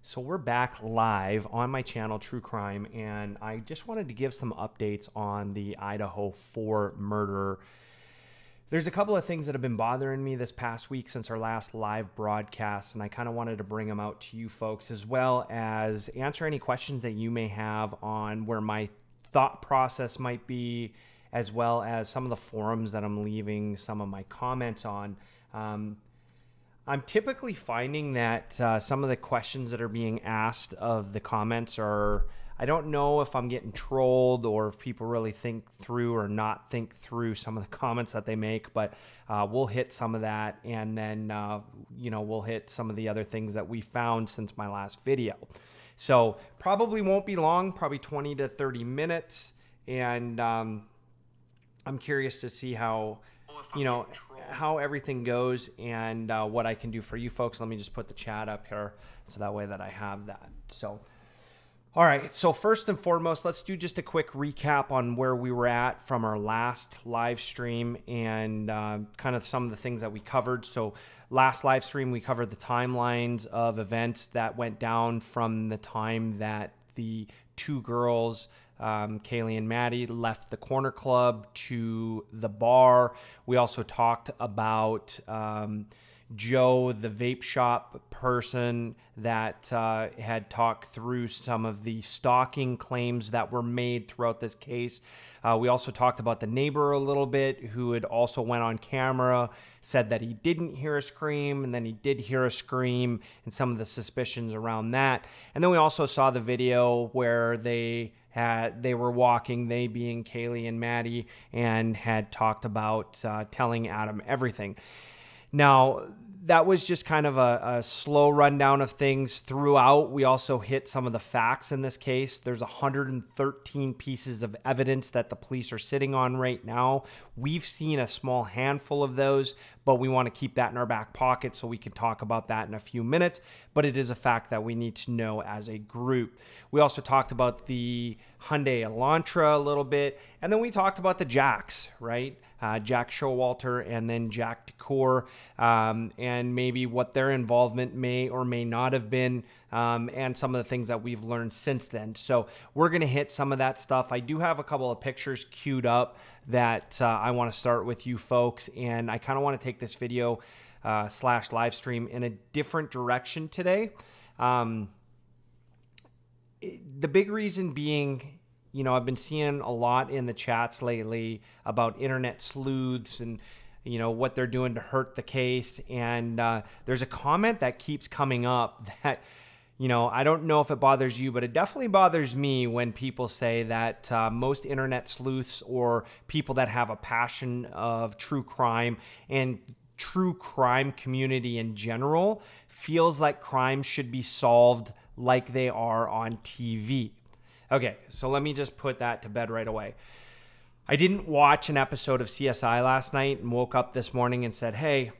So we're back live on my channel, True Crime, and I just wanted to give some updates on the Idaho 4 murder. There's a couple of things that have been bothering me this past week since our last live broadcast, and I kind of wanted to bring them out to you folks, as well as answer any questions that you may have on where my thought process might be, as well as some of the forums that I'm leaving some of my comments on. I'm typically finding that some of the questions that are being asked of the comments are, I don't know if I'm getting trolled or if people really think through or not think through some of the comments that they make, but we'll hit some of that, and then, we'll hit some of the other things that we found since my last video. So probably won't be long, probably 20 to 30 minutes, and I'm curious to see how everything goes and what I can do for you folks. Let me just put the chat up here so that way that I have that. So, all right. So first and foremost, let's do just a quick recap on where we were at from our last live stream and kind of some of the things that we covered. So last live stream, we covered the timelines of events that went down from the time that the two girls, Kaylee and Maddie, left the corner club to the bar. We also talked about Joe, the vape shop person that had talked through some of the stalking claims that were made throughout this case. We also talked about the neighbor a little bit, who had also went on camera, said that he didn't hear a scream, and then he did hear a scream, and some of the suspicions around that. And then we also saw the video where they were walking, they being Kaylee and Maddie, and had talked about telling Adam everything. Now, that was just kind of a slow rundown of things throughout. We also hit some of the facts in this case. There's 113 pieces of evidence that the police are sitting on right now. We've seen a small handful of those, but we want to keep that in our back pocket so we can talk about that in a few minutes. But it is a fact that we need to know as a group. We also talked about the Hyundai Elantra a little bit, and then we talked about the Jacks, right? Jack Showalter and then Jack Decor, and maybe what their involvement may or may not have been, and some of the things that we've learned since then. So we're going to hit some of that stuff. I do have a couple of pictures queued up that I want to start with you folks, and I kind of want to take this video slash live stream in a different direction today. The big reason being, I've been seeing a lot in the chats lately about internet sleuths and, what they're doing to hurt the case. And there's a comment that keeps coming up that, I don't know if it bothers you, but it definitely bothers me when people say that most internet sleuths or people that have a passion of true crime and true crime community in general feels like crimes should be solved like they are on TV. Okay, so let me just put that to bed right away. I didn't watch an episode of CSI last night and woke up this morning and said, hey,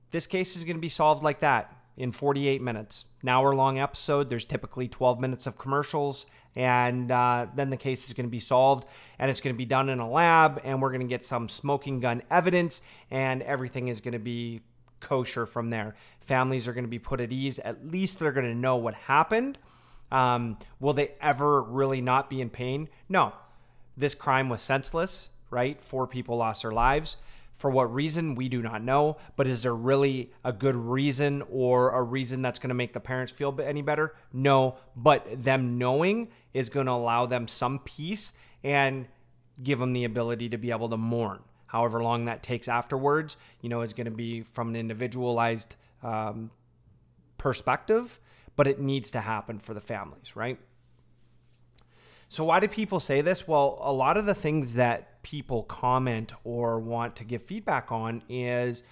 this case is going to be solved like that in 48 minutes. An hour-long episode, there's typically 12 minutes of commercials, and then the case is going to be solved, and it's going to be done in a lab, and we're going to get some smoking gun evidence, and everything is going to be kosher from there. Families are going to be put at ease. At least they're going to know what happened. Will they ever really not be in pain? No. This crime was senseless, right? 4 people lost their lives. For what reason, we do not know. But is there really a good reason or a reason that's going to make the parents feel any better? No. But them knowing is going to allow them some peace and give them the ability to be able to mourn. However long that takes afterwards, is going to be from an individualized perspective. But it needs to happen for the families, right? So why do people say this? Well, a lot of the things that people comment or want to give feedback on is,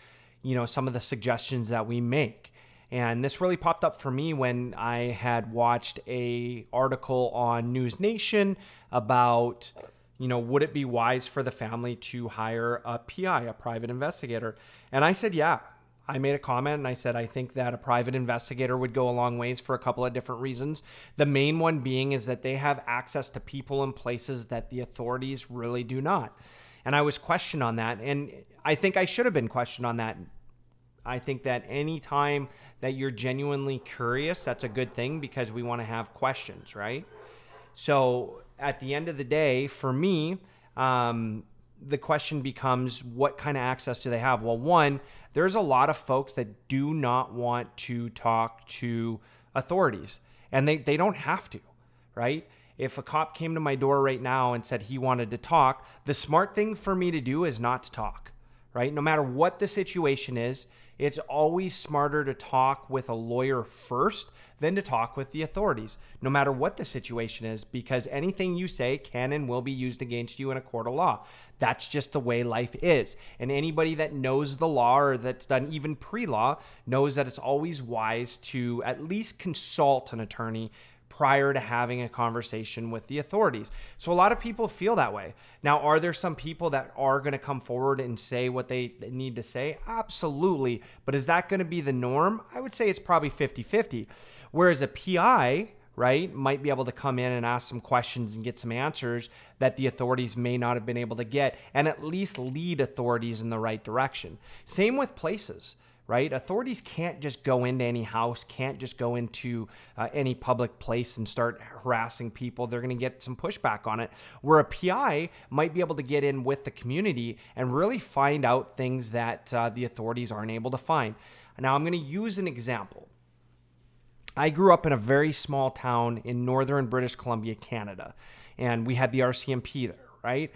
some of the suggestions that we make. And this really popped up for me when I had watched a article on News Nation about, would it be wise for the family to hire a PI, a private investigator? And I said, yeah. I made a comment and I said, I think that a private investigator would go a long ways for a couple of different reasons. The main one being is that they have access to people and places that the authorities really do not. And I was questioned on that. And I think I should have been questioned on that I think that any time that you're genuinely curious, that's a good thing because we want to have questions, right? So at the end of the day, for me, the question becomes, what kind of access do they have? Well, one, there's a lot of folks that do not want to talk to authorities, and they don't have to, right? If a cop came to my door right now and said he wanted to talk, the smart thing for me to do is not to talk, right? No matter what the situation is, it's always smarter to talk with a lawyer first than to talk with the authorities, no matter what the situation is, because anything you say can and will be used against you in a court of law. That's just the way life is. And anybody that knows the law or that's done even pre-law knows that it's always wise to at least consult an attorney prior to having a conversation with the authorities. So a lot of people feel that way. Now, are there some people that are going to come forward and say what they need to say? Absolutely. But is that going to be the norm? I would say it's probably 50-50. Whereas a PI, right, might be able to come in and ask some questions and get some answers that the authorities may not have been able to get, and at least lead authorities in the right direction. Same with places. Right? Authorities can't just go into any house, can't just go into any public place and start harassing people. They're going to get some pushback on it, where a PI might be able to get in with the community and really find out things that the authorities aren't able to find. Now, I'm going to use an example. I grew up in a very small town in northern British Columbia, Canada, and we had the RCMP there, right?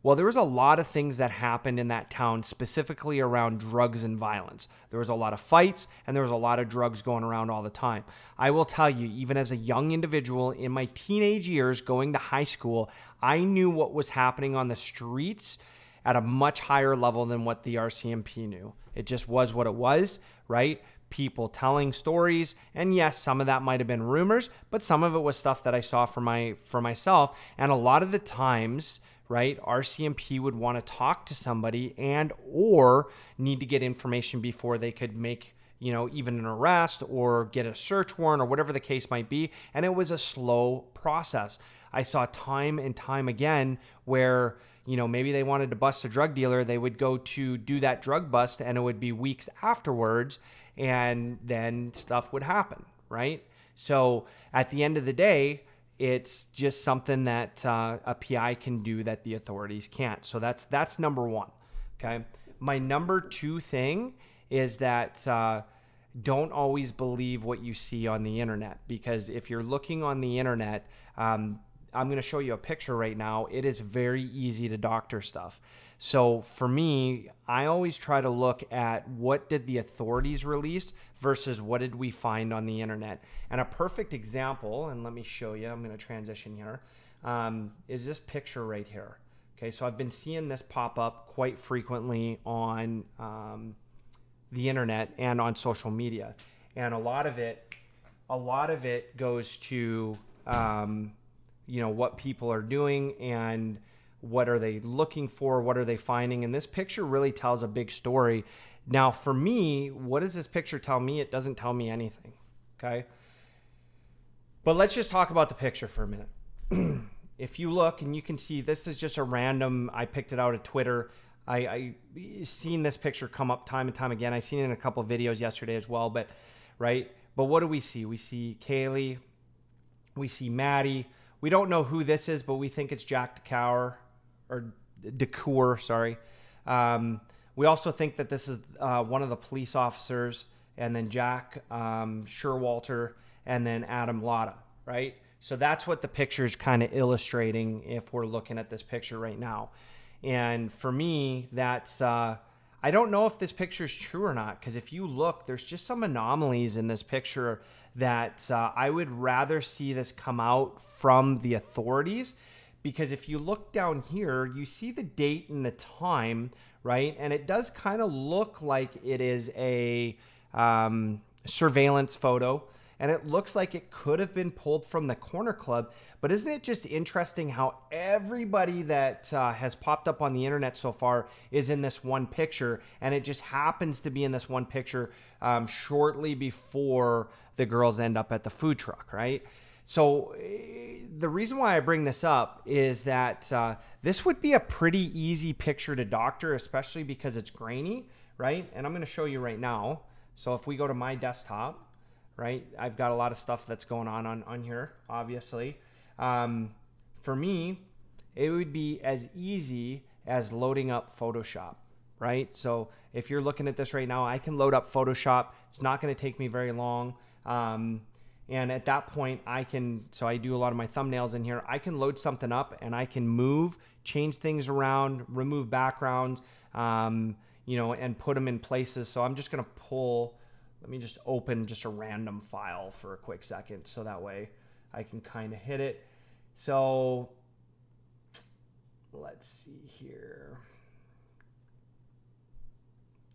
Well, there was a lot of things that happened in that town, specifically around drugs and violence. There was a lot of fights, and there was a lot of drugs going around all the time. I will tell you, even as a young individual in my teenage years going to high school, I knew what was happening on the streets at a much higher level than what the RCMP knew. It just was what it was, right? People telling stories, and yes, some of that might have been rumors, but some of it was stuff that I saw for myself. And a lot of the times, right, RCMP would want to talk to somebody and or need to get information before they could make, even an arrest or get a search warrant or whatever the case might be. And it was a slow process. I saw time and time again where, maybe they wanted to bust a drug dealer. They would go to do that drug bust and it would be weeks afterwards, and then stuff would happen, right? So at the end of the day, it's just something that a PI can do that the authorities can't. So that's number one, okay? My number two thing is that don't always believe what you see on the internet, because if you're looking on the internet, I'm going to show you a picture right now. It is very easy to doctor stuff. So for me, I always try to look at what did the authorities release versus what did we find on the internet. And a perfect example, and let me show you, I'm going to transition here, is this picture right here. Okay, so I've been seeing this pop up quite frequently on the internet and on social media. And a lot of it goes to, what people are doing and what are they looking for, what are they finding. And this picture really tells a big story. Now, for me, what does this picture tell me? It doesn't tell me anything, okay? But let's just talk about the picture for a minute. If you look, and you can see, this is just a random, I picked it out of Twitter. I seen this picture come up time and time again. I seen it in a couple of videos yesterday as well, but what do we see? We see Kaylee, we see Maddie. We don't know who this is, but we think it's Jack DeCour, sorry. We also think that this is one of the police officers, and then Jack Sherwalter, and then Adam Lotta, right? So that's what the picture is kind of illustrating if we're looking at this picture right now. And for me, that's, I don't know if this picture is true or not, because if you look, there's just some anomalies in this picture that I would rather see this come out from the authorities, because if you look down here, you see the date and the time, right? And it does kind of look like it is a surveillance photo, and it looks like it could have been pulled from the corner club. But isn't it just interesting how everybody that has popped up on the internet so far is in this one picture, and it just happens to be in this one picture shortly before the girls end up at the food truck, right? So the reason why I bring this up is that this would be a pretty easy picture to doctor, especially because it's grainy, right? And I'm going to show you right now. So if we go to my desktop, right, I've got a lot of stuff that's going on here, obviously. For me, it would be as easy as loading up Photoshop, right? So if you're looking at this right now, I can load up Photoshop. It's not going to take me very long. And at that point, so I do a lot of my thumbnails in here. I can load something up and I can move, change things around, remove backgrounds, and put them in places. So I'm just going to let me just open just a random file for a quick second. So that way I can kind of hit it. So let's see here.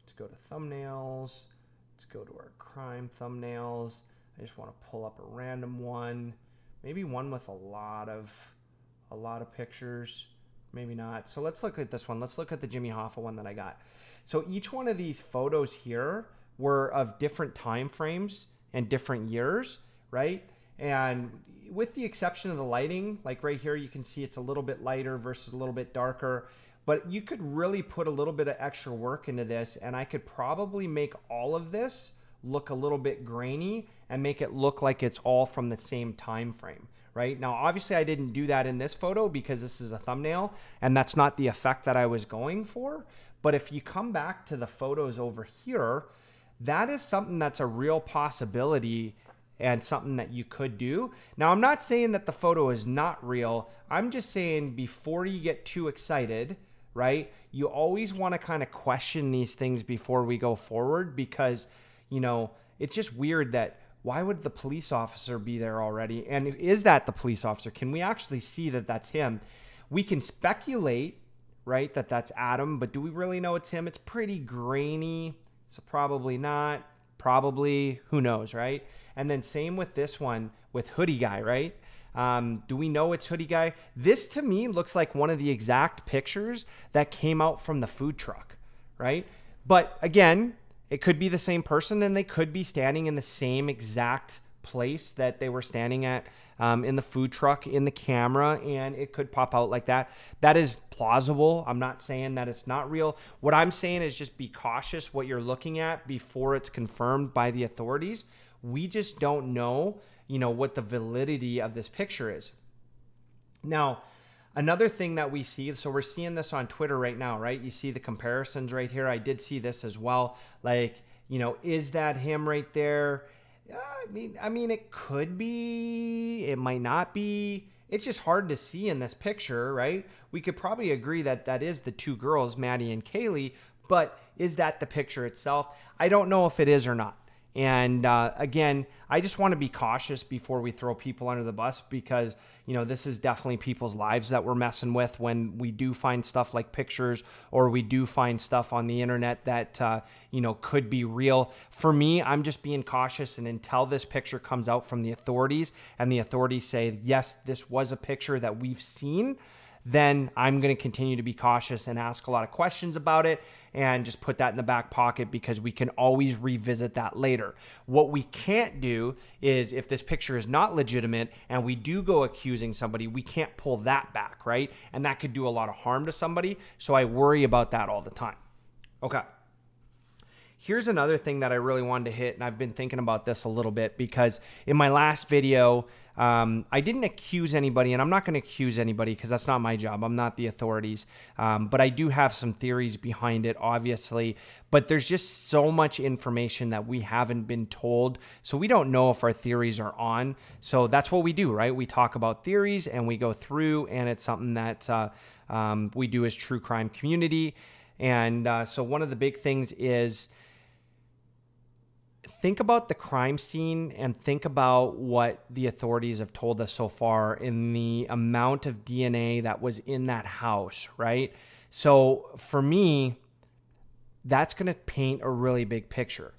Let's go to thumbnails. Let's go to our crime thumbnails. I just want to pull up a random one, maybe one with a lot of pictures, maybe not. So let's look at this one. Let's look at the Jimmy Hoffa one that I got. So each one of these photos here were of different time frames and different years, right? And with the exception of the lighting, like right here, you can see it's a little bit lighter versus a little bit darker. But you could really put a little bit of extra work into this, and I could probably make all of this look a little bit grainy and make it look like it's all from the same time frame, right? Now, obviously I didn't do that in this photo because this is a thumbnail and that's not the effect that I was going for. But if you come back to the photos over here, that is something that's a real possibility and something that you could do. Now, I'm not saying that the photo is not real. I'm just saying before you get too excited, right? You always want to kind of question these things before we go forward because it's just weird that why would the police officer be there already? And is that the police officer? Can we actually see that that's him? We can speculate, right, that that's Adam, but do we really know it's him? It's pretty grainy, so probably not. Probably, who knows, right? And then same with this one with Hoodie Guy, right? Do we know it's Hoodie Guy? This to me looks like one of the exact pictures that came out from the food truck, right? But again, it could be the same person and they could be standing in the same exact place that they were standing at in the food truck in the camera, and it could pop out like that. That is plausible. I'm not saying that it's not real. What I'm saying is just be cautious what you're looking at before it's confirmed by the authorities. We just don't know, what the validity of this picture is. Now, another thing that we see, so we're seeing this on Twitter right now, right? You see the comparisons right here. I did see this as well. Like, is that him right there? I mean, it could be, it might not be. It's just hard to see in this picture, right? We could probably agree that that is the two girls, Maddie and Kaylee, but is that the picture itself? I don't know if it is or not. And again, I just want to be cautious before we throw people under the bus because, this is definitely people's lives that we're messing with when we do find stuff like pictures or we do find stuff on the internet that, could be real. For me, I'm just being cautious. And until this picture comes out from the authorities and the authorities say, yes, this was a picture that we've seen, then I'm going to continue to be cautious and ask a lot of questions about it and just put that in the back pocket because we can always revisit that later. What we can't do is if this picture is not legitimate and we do go accusing somebody, we can't pull that back, right? And that could do a lot of harm to somebody. So I worry about that all the time. Okay. Here's another thing that I really wanted to hit, and I've been thinking about this a little bit because in my last video, I didn't accuse anybody, and I'm not going to accuse anybody because that's not my job. I'm not the authorities, but I do have some theories behind it, obviously, but there's just so much information that we haven't been told, so we don't know if our theories are on. So that's what we do, right? We talk about theories, and we go through, and it's something that we do as true crime community, and so one of the big things is think about the crime scene and think about what the authorities have told us so far in the amount of DNA that was in that house, right? So for me, that's going to paint a really big picture.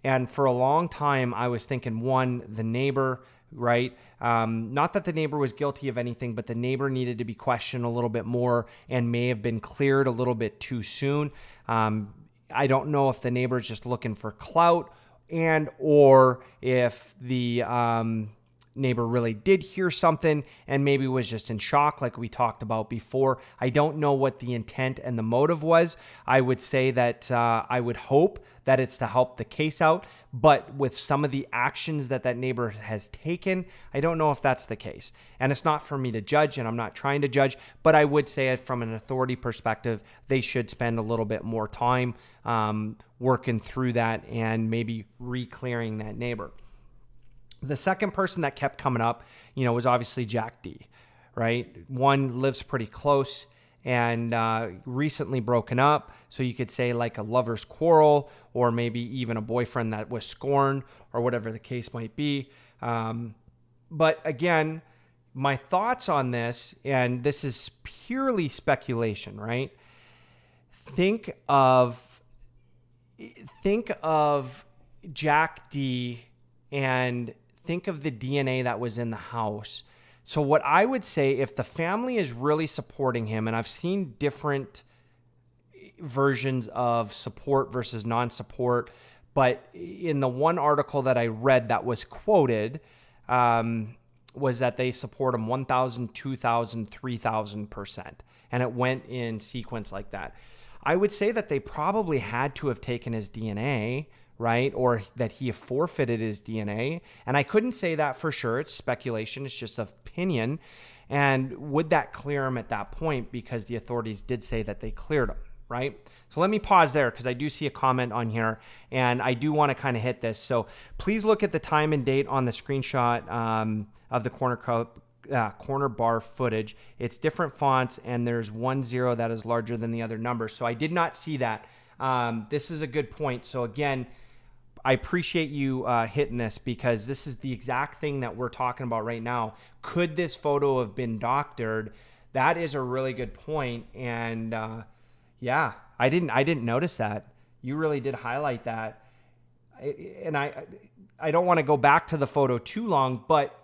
And for a long time, I was thinking, one, the neighbor, right? Not that the neighbor was guilty of anything, but the neighbor needed to be questioned a little bit more and may have been cleared a little bit too soon. I don't know if the neighbor's just looking for clout and or if the neighbor really did hear something and maybe was just in shock like we talked about before. I don't know what the intent and the motive was. I would say that I would hope that it's to help the case out, but with some of the actions that neighbor has taken, I don't know if that's the case. And it's not for me to judge, and I'm not trying to judge, but I would say from an authority perspective, they should spend a little bit more time working through that and maybe re-clearing that neighbor. The second person that kept coming up, was obviously Jack D, right? One lives pretty close and recently broken up. So you could say like a lover's quarrel, or maybe even a boyfriend that was scorned, or whatever the case might be. But again, my thoughts on this, and this is purely speculation, right? Think of Jack D and think of the DNA that was in the house. So what I would say, if the family is really supporting him, and I've seen different versions of support versus non-support, but in the one article that I read that was quoted, was that they support him 1,000, 2,000, 3,000%. And it went in sequence like that. I would say that they probably had to have taken his DNA, right? Or that he forfeited his DNA. And I couldn't say that for sure. It's speculation. It's just opinion. And would that clear him at that point? Because the authorities did say that they cleared him, right? So let me pause there because I do see a comment on here and I do want to kind of hit this. So please look at the time and date on the screenshot of the corner bar footage. It's different fonts and there's 1 0 that is larger than the other numbers. So I did not see that. This is a good point. So again, I appreciate you hitting this because this is the exact thing that we're talking about right now. Could this photo have been doctored? That is a really good point. And yeah, I didn't notice that. You really did highlight that. And I don't want to go back to the photo too long, but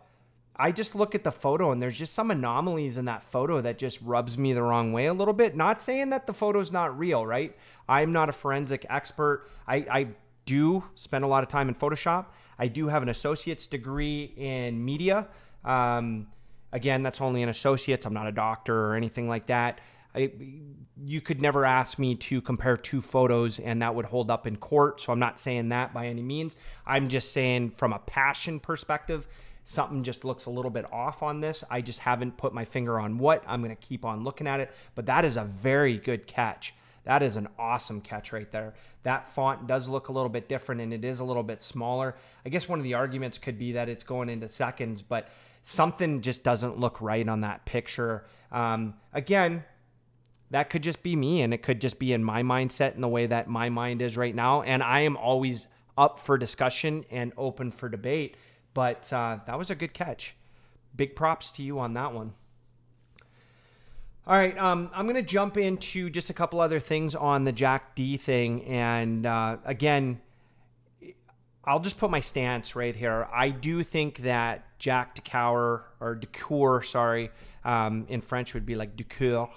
I just look at the photo and there's just some anomalies in that photo that just rubs me the wrong way a little bit. Not saying that the photo's not real, right? I'm not a forensic expert. I do spend a lot of time in Photoshop. I do have an associate's degree in media. Again, that's only an associate's. I'm not a doctor or anything like that. You could never ask me to compare two photos and that would hold up in court. So I'm not saying that by any means. I'm just saying from a passion perspective, something just looks a little bit off on this. I just haven't put my finger on what. I'm going to keep on looking at it. But that is a very good catch. That is an awesome catch right there. That font does look a little bit different and it is a little bit smaller. I guess one of the arguments could be that it's going into seconds, but something just doesn't look right on that picture. Again, that could just be me and it could just be in my mindset and the way that my mind is right now. And I am always up for discussion and open for debate, but that was a good catch. Big props to you on that one. All right, I'm going to jump into just a couple other things on the Jack D thing. And again, I'll just put my stance right here. I do think that Jack Decour, in French would be like Decour.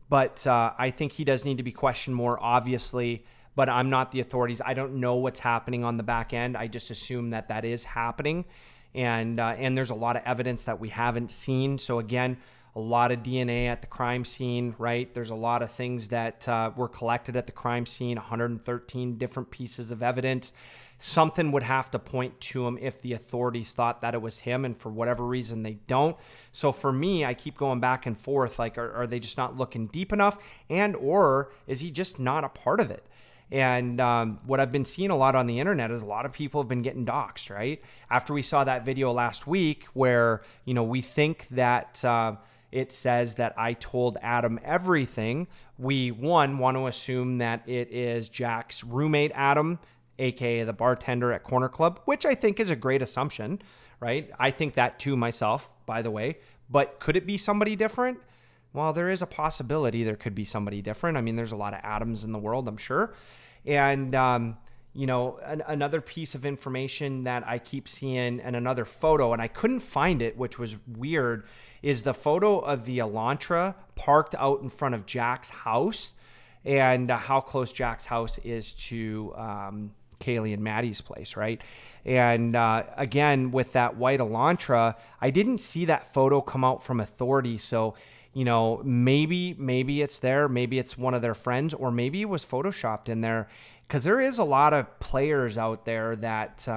But I think he does need to be questioned more, obviously. But I'm not the authorities. I don't know what's happening on the back end. I just assume that is happening. And there's a lot of evidence that we haven't seen. So again, a lot of DNA at the crime scene, right? There's a lot of things that were collected at the crime scene, 113 different pieces of evidence. Something would have to point to him if the authorities thought that it was him, and for whatever reason they don't. So for me, I keep going back and forth, like are they just not looking deep enough, and or is he just not a part of it? And what I've been seeing a lot on the internet is a lot of people have been getting doxxed, right? After we saw that video last week where, we think that it says that I told Adam everything. We, want to assume that it is Jack's roommate, Adam, aka the bartender at Corner Club, which I think is a great assumption, right? I think that too myself, by the way. But could it be somebody different? Well, there is a possibility there could be somebody different. I mean, there's a lot of Adams in the world, I'm sure. And, another piece of information that I keep seeing and another photo, and I couldn't find it, which was weird, is the photo of the Elantra parked out in front of Jack's house and how close Jack's house is to Kaylee and Maddie's place, right? And again, with that white Elantra, I didn't see that photo come out from authorities. So, maybe it's there, maybe it's one of their friends, or maybe it was photoshopped in there, because there is a lot of players out there that,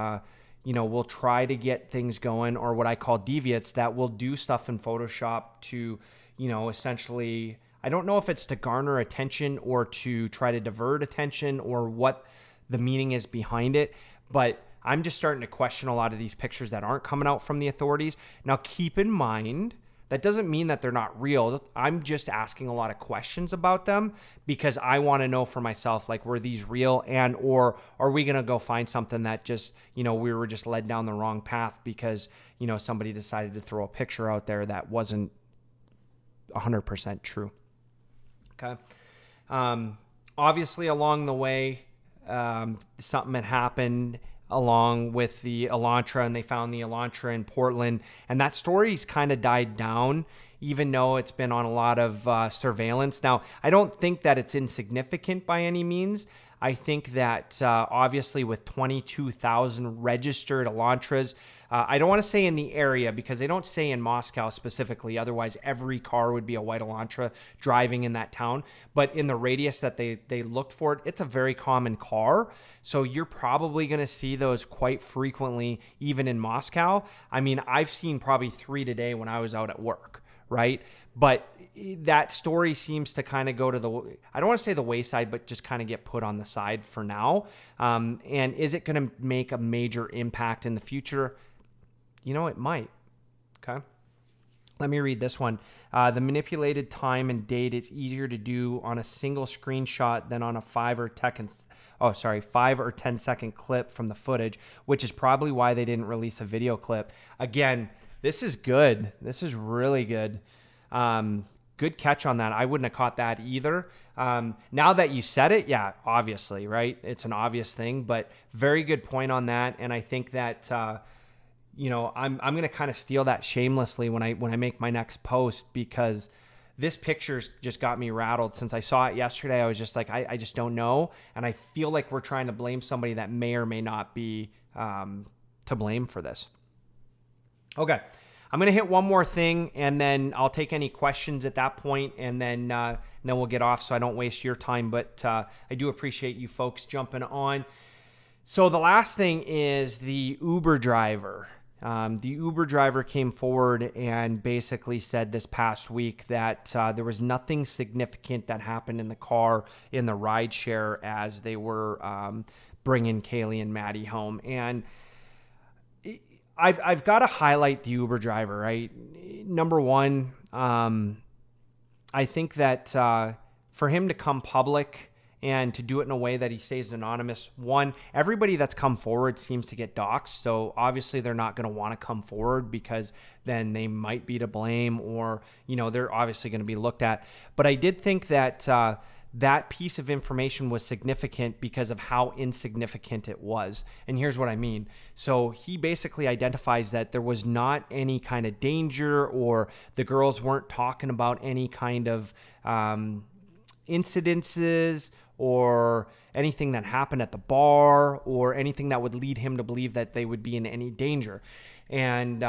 will try to get things going, or what I call deviates that will do stuff in Photoshop to, essentially, I don't know if it's to garner attention or to try to divert attention or what the meaning is behind it. But I'm just starting to question a lot of these pictures that aren't coming out from the authorities. Now, keep in mind, that doesn't mean that they're not real. I'm just asking a lot of questions about them because I want to know for myself, like, were these real, and or are we going to go find something that just, we were just led down the wrong path because, somebody decided to throw a picture out there that wasn't 100% true. Okay. Obviously, along the way, something had happened along with the Elantra, and they found the Elantra in Portland, and that story's kind of died down, even though it's been on a lot of surveillance. Now, I don't think that it's insignificant by any means. I think that obviously with 22,000 registered Elantras, I don't want to say in the area because they don't say in Moscow specifically. Otherwise, every car would be a white Elantra driving in that town. But in the radius that they looked for it, it's a very common car. So you're probably going to see those quite frequently, even in Moscow. I mean, I've seen probably 3 today when I was out at work, right? But that story seems to kind of go to the, I don't want to say the wayside, but just kind of get put on the side for now. And is it going to make a major impact in the future? It might. Okay. Let me read this one. The manipulated time and date is easier to do on a single screenshot than on a 5 or 10 second clip from the footage, which is probably why they didn't release a video clip. Again, this is good. This is really good. Good catch on that. I wouldn't have caught that either. Now that you said it, yeah, obviously, right? It's an obvious thing, but very good point on that. And I think that, I'm going to kind of steal that shamelessly when I make my next post, because this picture's just got me rattled. Since I saw it yesterday, I was just like, I just don't know. And I feel like we're trying to blame somebody that may or may not be to blame for this. Okay. I'm going to hit one more thing, and then I'll take any questions at that point, and then we'll get off so I don't waste your time. But I do appreciate you folks jumping on. So the last thing is the Uber driver. The Uber driver came forward and basically said this past week that there was nothing significant that happened in the car in the rideshare as they were bringing Kaylee and Maddie home. And I've got to highlight the Uber driver, right? Number one, I think that for him to come public and to do it in a way that he stays anonymous, one, everybody that's come forward seems to get doxxed. So obviously they're not going to want to come forward because then they might be to blame, or, they're obviously going to be looked at. But I did think that that piece of information was significant because of how insignificant it was. And here's what I mean. So he basically identifies that there was not any kind of danger, or the girls weren't talking about any kind of incidences or anything that happened at the bar or anything that would lead him to believe that they would be in any danger. And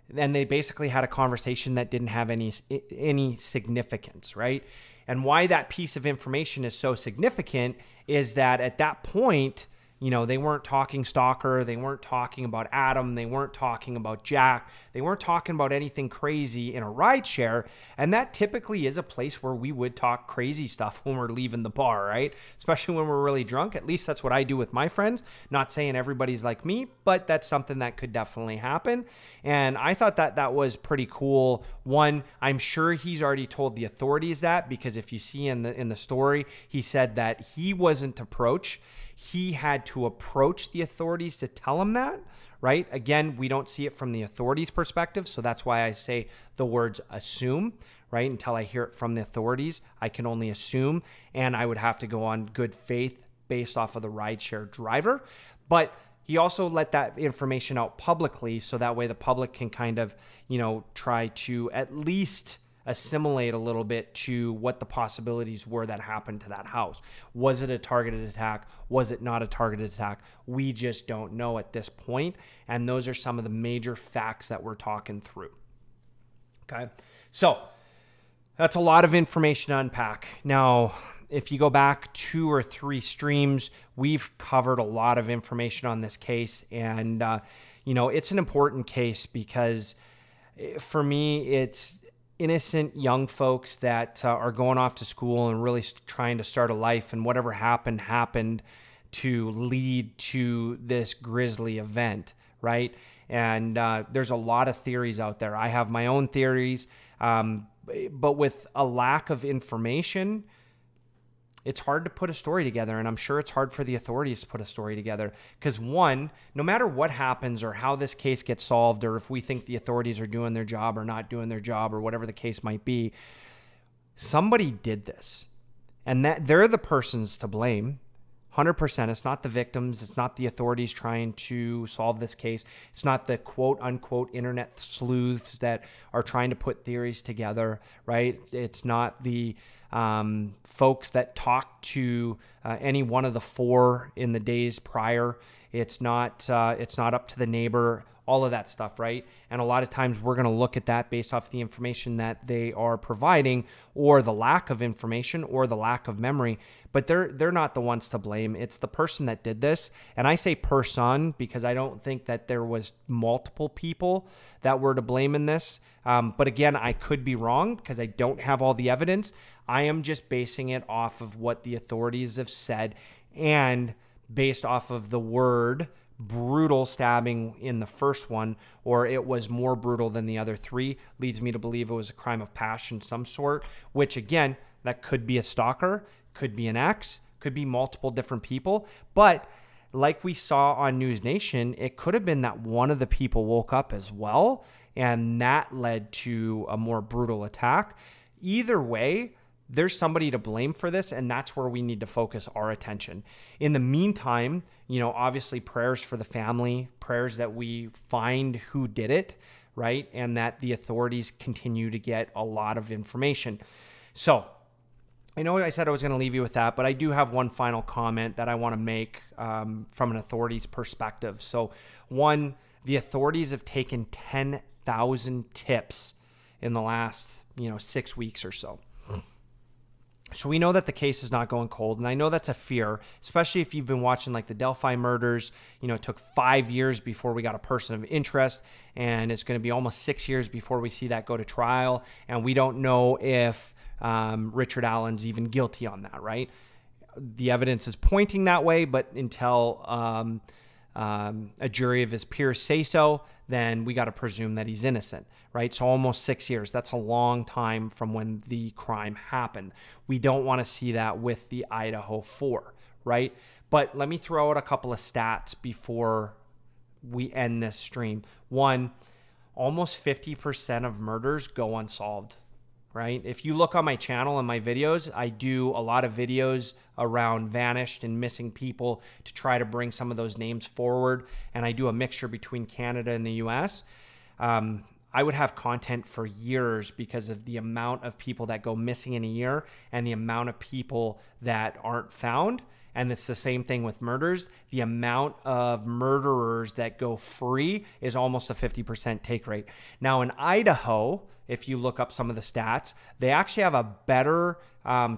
then they basically had a conversation that didn't have any significance, right? And why that piece of information is so significant is that at that point, they weren't talking stalker. They weren't talking about Adam. They weren't talking about Jack. They weren't talking about anything crazy in a rideshare. And that typically is a place where we would talk crazy stuff when we're leaving the bar, right? Especially when we're really drunk. At least that's what I do with my friends. Not saying everybody's like me, but that's something that could definitely happen. And I thought that was pretty cool. One, I'm sure he's already told the authorities that, because if you see in the story, he said that he wasn't approached. He had to approach the authorities to tell him that, right? Again, we don't see it from the authorities' perspective, so that's why I say the words assume, right? Until I hear it from the authorities, I can only assume, and I would have to go on good faith based off of the rideshare driver. But he also let that information out publicly, so that way the public can kind of, try to at least assimilate a little bit to what the possibilities were that happened to that house. Was it a targeted attack? Was it not a targeted attack? We just don't know at this point. And those are some of the major facts that we're talking through. Okay. So that's a lot of information to unpack. Now, if you go back 2 or 3 streams, we've covered a lot of information on this case. And, it's an important case because for me, it's innocent young folks that are going off to school and really trying to start a life. And whatever happened to lead to this grisly event, right? And there's a lot of theories out there. I have my own theories, but with a lack of information, it's hard to put a story together. And I'm sure it's hard for the authorities to put a story together because one, no matter what happens or how this case gets solved, or if we think the authorities are doing their job or not doing their job or whatever the case might be, somebody did this and that they're the persons to blame. 100%. It's not the victims. It's not the authorities trying to solve this case. It's not the quote unquote internet sleuths that are trying to put theories together, right? It's not the folks that talked to any one of the 4 in the days prior. It's not up to the neighbor, all of that stuff, right? And a lot of times we're going to look at that based off the information that they are providing or the lack of information or the lack of memory, but they're not the ones to blame. It's the person that did this. And I say person because I don't think that there was multiple people that were to blame in this. But again, I could be wrong because I don't have all the evidence. I am just basing it off of what the authorities have said and based off of the word brutal stabbing in the first one, or it was more brutal than the other 3, leads me to believe it was a crime of passion of some sort, which again, that could be a stalker, could be an ex, could be multiple different people. But like we saw on News Nation, it could have been that one of the people woke up as well, and that led to a more brutal attack. Either way, there's somebody to blame for this, and that's where we need to focus our attention. In the meantime, obviously prayers for the family, prayers that we find who did it, right? And that the authorities continue to get a lot of information. So I know I said I was going to leave you with that, but I do have one final comment that I want to make from an authorities perspective. So one, the authorities have taken 10,000 tips in the last, 6 weeks or so. So we know that the case is not going cold, and I know that's a fear, especially if you've been watching like the Delphi murders. It took 5 years before we got a person of interest, and it's going to be almost 6 years before we see that go to trial, and we don't know if Richard Allen's even guilty on that, right? The evidence is pointing that way, but until a jury of his peers say so, then we got to presume that he's innocent, right? So almost 6 years. That's a long time from when the crime happened. We don't want to see that with the Idaho 4, right? But let me throw out a couple of stats before we end this stream. One, almost 50% of murders go unsolved, right? If you look on my channel and my videos, I do a lot of videos around vanished and missing people to try to bring some of those names forward. And I do a mixture between Canada and the US. I would have content for years because of the amount of people that go missing in a year and the amount of people that aren't found. And it's the same thing with murders. The amount of murderers that go free is almost a 50% take rate. Now in Idaho, if you look up some of the stats, they actually have a better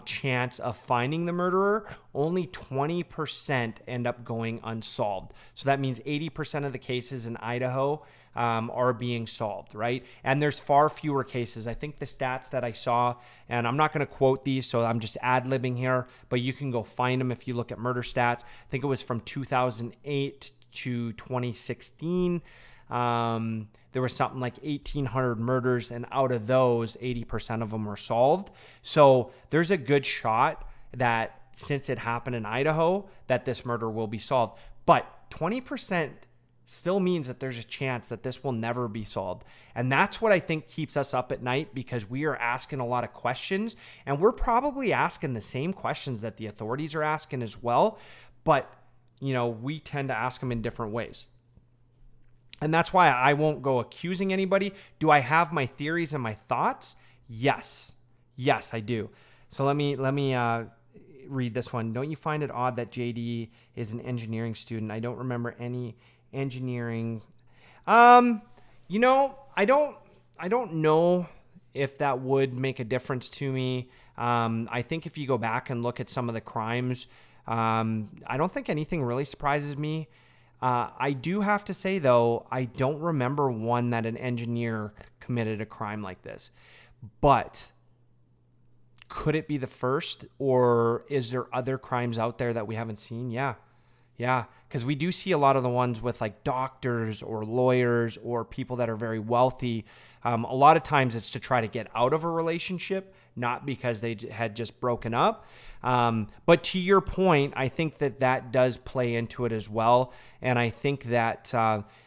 chance of finding the murderer. Only 20% end up going unsolved. So that means 80% of the cases in Idaho are being solved, right? And there's far fewer cases. I think the stats that I saw, and I'm not going to quote these, so I'm just ad-libbing here, but you can go find them if you look at murder stats. I think it was from 2008 to 2016. There was something like 1,800 murders, and out of those, 80% of them were solved. So there's a good shot that since it happened in Idaho, that this murder will be solved. But 20% still means that there's a chance that this will never be solved. And that's what I think keeps us up at night, because we are asking a lot of questions, and we're probably asking the same questions that the authorities are asking as well. But, we tend to ask them in different ways. And that's why I won't go accusing anybody. Do I have my theories and my thoughts? Yes. Yes, I do. So let me read this one. Don't you find it odd that JD is an engineering student? I don't remember any engineering. You know, I don't know if that would make a difference to me. I think if you go back and look at some of the crimes, I don't think anything really surprises me. I do have to say, though, I don't remember one that an engineer committed a crime like this. But could it be the first, or is there other crimes out there that we haven't seen? Yeah. Because we do see a lot of the ones with like doctors or lawyers or people that are very wealthy. A lot of times it's to try to get out of a relationship, not because they had just broken up. But to your point, I think that does play into it as well. And I think that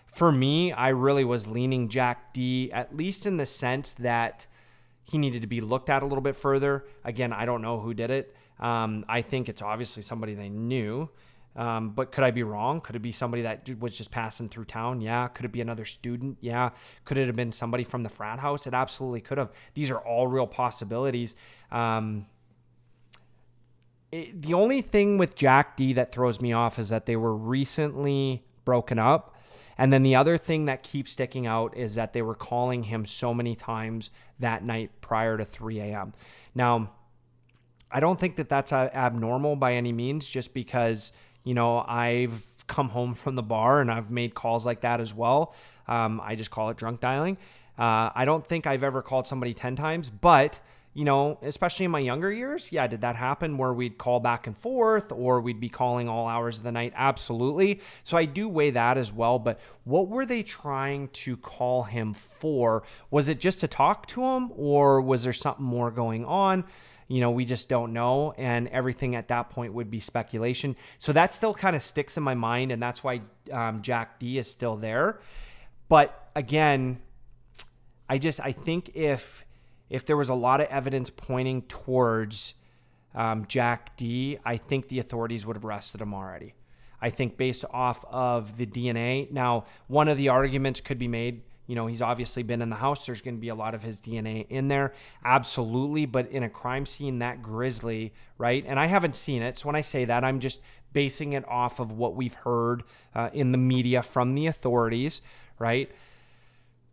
for me, I really was leaning Jack D, at least in the sense that he needed to be looked at a little bit further. Again, I don't know who did it. I think it's obviously somebody they knew. But could I be wrong? Could it be somebody that was just passing through town? Yeah. Could it be another student? Yeah. Could it have been somebody from the frat house? It absolutely could have. These are all real possibilities. The only thing with Jack D that throws me off is that they were recently broken up. And then the other thing that keeps sticking out is that they were calling him so many times that night prior to 3 a.m. Now, I don't think that that's abnormal by any means, just because, you know, I've come home from the bar and I've made calls like that as well. I just call it drunk dialing. I don't think I've ever called somebody 10 times, but, you know, especially in my younger years, yeah, did that happen where we'd call back and forth or we'd be calling all hours of the night? Absolutely. So I do weigh that as well. But what were they trying to call him for? Was it just to talk to him, or was there something more going on? You know, we just don't know. And everything at that point would be speculation. So that still kind of sticks in my mind. And that's why Jack D is still there. But again, I think if there was a lot of evidence pointing towards Jack D, I think the authorities would have arrested him already. I think based off of the DNA. Now, one of the arguments could be made, you know, he's obviously been in the house. There's going to be a lot of his DNA in there. Absolutely. But in a crime scene that grisly, right? And I haven't seen it. So when I say that, I'm just basing it off of what we've heard in the media from the authorities, right?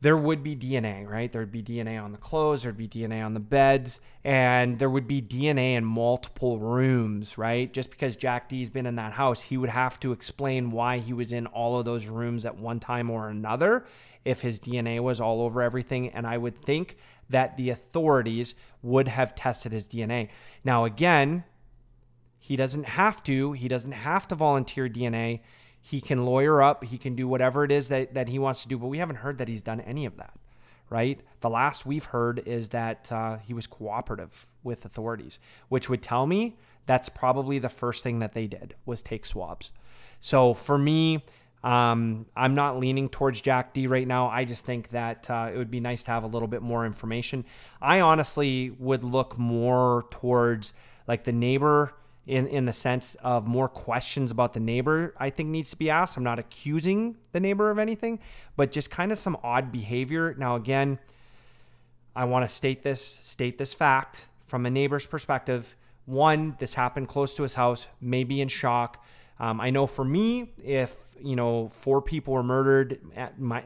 There would be DNA, right? There'd be DNA on the clothes, there'd be DNA on the beds, and there would be DNA in multiple rooms, right? Just because Jack D's been in that house, he would have to explain why he was in all of those rooms at one time or another if his DNA was all over everything. And I would think that the authorities would have tested his DNA. Now, again, he doesn't have to volunteer DNA. He can lawyer up. He can do whatever it is that he wants to do. But we haven't heard that he's done any of that, right? The last we've heard is that he was cooperative with authorities, which would tell me that's probably the first thing that they did was take swabs. So for me, I'm not leaning towards Jack D right now. I just think that it would be nice to have a little bit more information. I honestly would look more towards like the neighbor, in the sense of more questions about the neighbor, I think needs to be asked. I'm not accusing the neighbor of anything, but just kind of some odd behavior. Now, again, I want to state this fact from a neighbor's perspective. One, this happened close to his house, maybe in shock. I know for me, if, you know, 4 people were murdered at my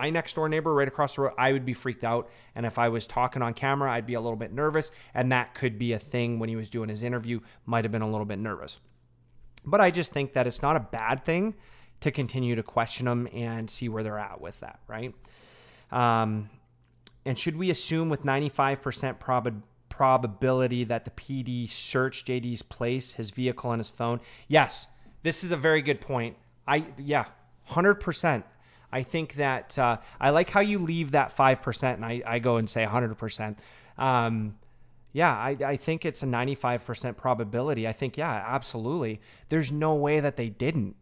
next door neighbor right across the road, I would be freaked out. And if I was talking on camera, I'd be a little bit nervous. And that could be a thing when he was doing his interview, might have been a little bit nervous. But I just think that it's not a bad thing to continue to question them and see where they're at with that, right? And should we assume with 95% probability that the PD searched JD's place, his vehicle, and his phone? Yes, this is a very good point. 100%. I think that I like how you leave that 5% and I go and say 100%. I think it's a 95% probability. I think, yeah, absolutely. There's no way that they didn't.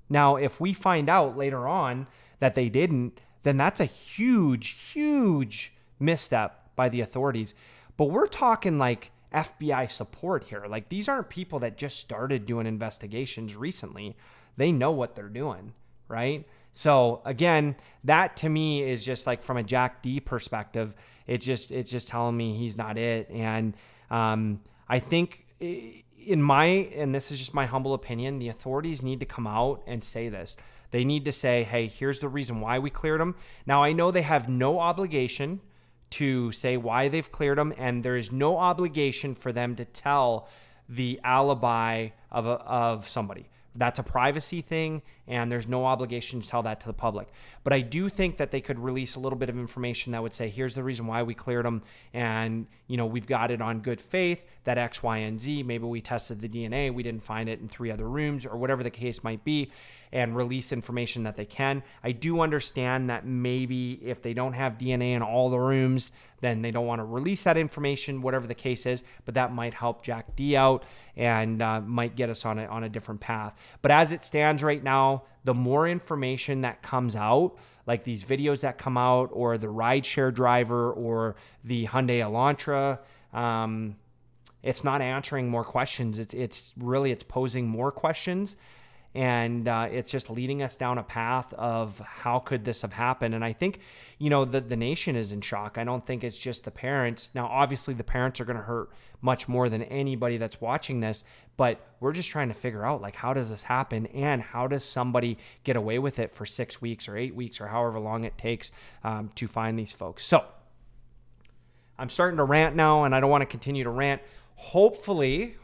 Now, if we find out later on that they didn't, then that's a huge, huge misstep by the authorities. But we're talking like FBI support here. Like, these aren't people that just started doing investigations recently. They know what they're doing, right? So again, that to me is just like from a Jack D perspective, it's just telling me he's not it. And I think and this is just my humble opinion, the authorities need to come out and say this. They need to say, hey, here's the reason why we cleared him. Now, I know they have no obligation to say why they've cleared him, and there is no obligation for them to tell the alibi of somebody. That's a privacy thing, and there's no obligation to tell that to the public. But I do think that they could release a little bit of information that would say, here's the reason why we cleared them, and we've got it on good faith that X, Y, and Z. Maybe we tested the DNA, we didn't find it in 3 other rooms, or whatever the case might be, and release information that they can. I do understand that maybe if they don't have DNA in all the rooms, then they don't want to release that information, whatever the case is, but that might help Jack D out and might get us on a different path. But as it stands right now, the more information that comes out, like these videos that come out, or the rideshare driver, or the Hyundai Elantra, it's not answering more questions. It's posing more questions. And it's just leading us down a path of how could this have happened? And I think, the nation is in shock. I don't think it's just the parents. Now, obviously, the parents are going to hurt much more than anybody that's watching this. But we're just trying to figure out, like, how does this happen? And how does somebody get away with it for 6 weeks or 8 weeks or however long it takes to find these folks? So I'm starting to rant now, and I don't want to continue to rant. Hopefully,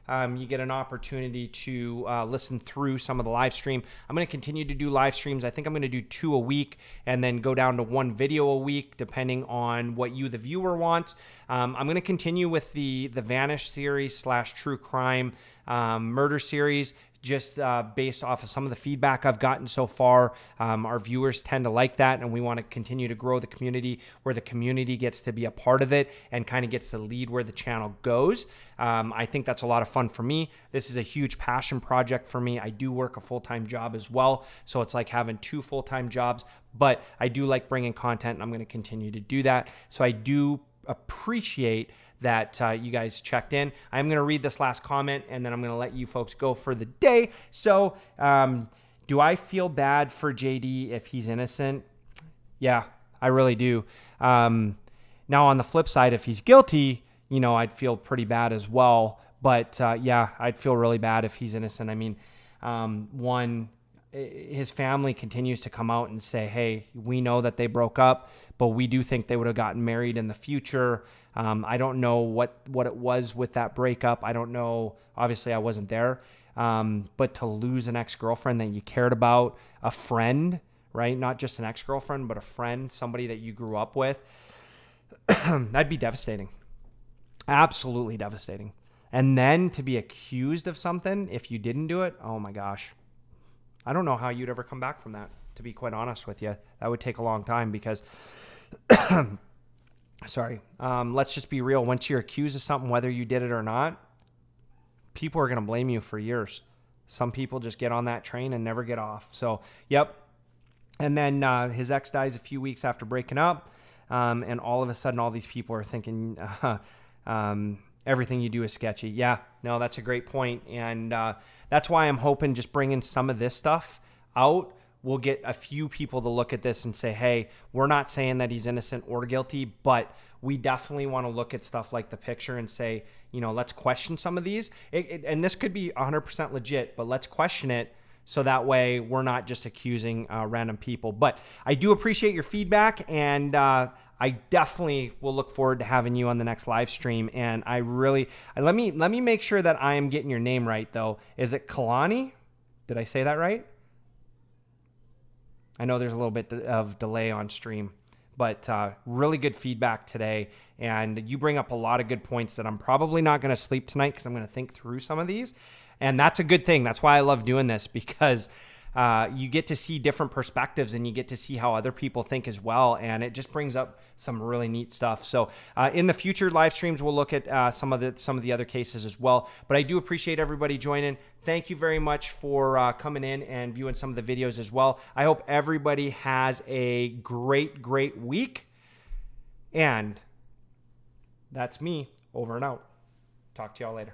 you get an opportunity to listen through some of the live stream. I'm going to continue to do live streams. I think I'm going to do 2 a week and then go down to 1 video a week, depending on what you, the viewer, wants. I'm going to continue with the Vanish series / true crime murder series, just based off of some of the feedback I've gotten so far. Our viewers tend to like that, and we want to continue to grow the community where the community gets to be a part of it and kind of gets to lead where the channel goes. I think that's a lot of fun for me. This is a huge passion project for me. I do work a full-time job as well, so it's like having 2 full-time jobs, but I do like bringing content, and I'm going to continue to do that. So I do appreciate that you guys checked in. I'm going to read this last comment, and then I'm going to let you folks go for the day. So do I feel bad for JD if he's innocent? Yeah, I really do. Now, on the flip side, if he's guilty, I'd feel pretty bad as well. But yeah, I'd feel really bad if he's innocent. I mean, his family continues to come out and say, hey, we know that they broke up, but we do think they would have gotten married in the future. I don't know what it was with that breakup. I don't know. Obviously, I wasn't there. But to lose an ex-girlfriend that you cared about, a friend, right? Not just an ex-girlfriend, but a friend, somebody that you grew up with, that'd be devastating. Absolutely devastating. And then to be accused of something if you didn't do it, oh my gosh. I don't know how you'd ever come back from that, to be quite honest with you. That would take a long time because, let's just be real. Once you're accused of something, whether you did it or not, people are going to blame you for years. Some people just get on that train and never get off. So, yep. And then his ex dies a few weeks after breaking up. And all of a sudden, all these people are thinking everything you do is sketchy. Yeah, no, that's a great point. And that's why I'm hoping just bringing some of this stuff out will get a few people to look at this and say, hey, we're not saying that he's innocent or guilty, but we definitely want to look at stuff like the picture and say, let's question some of these. And this could be 100% legit, but let's question it. So that way we're not just accusing random people. But I do appreciate your feedback, and I definitely will look forward to having you on the next live stream. And I really, let me make sure that I am getting your name right though. Is it Kalani? Did I say that right? I know there's a little bit of delay on stream, but really good feedback today. And you bring up a lot of good points that I'm probably not going to sleep tonight because I'm going to think through some of these. And that's a good thing. That's why I love doing this, because you get to see different perspectives and you get to see how other people think as well. And it just brings up some really neat stuff. So in the future live streams, we'll look at some of the other cases as well. But I do appreciate everybody joining. Thank you very much for coming in and viewing some of the videos as well. I hope everybody has a great, great week. And that's me, over and out. Talk to y'all later.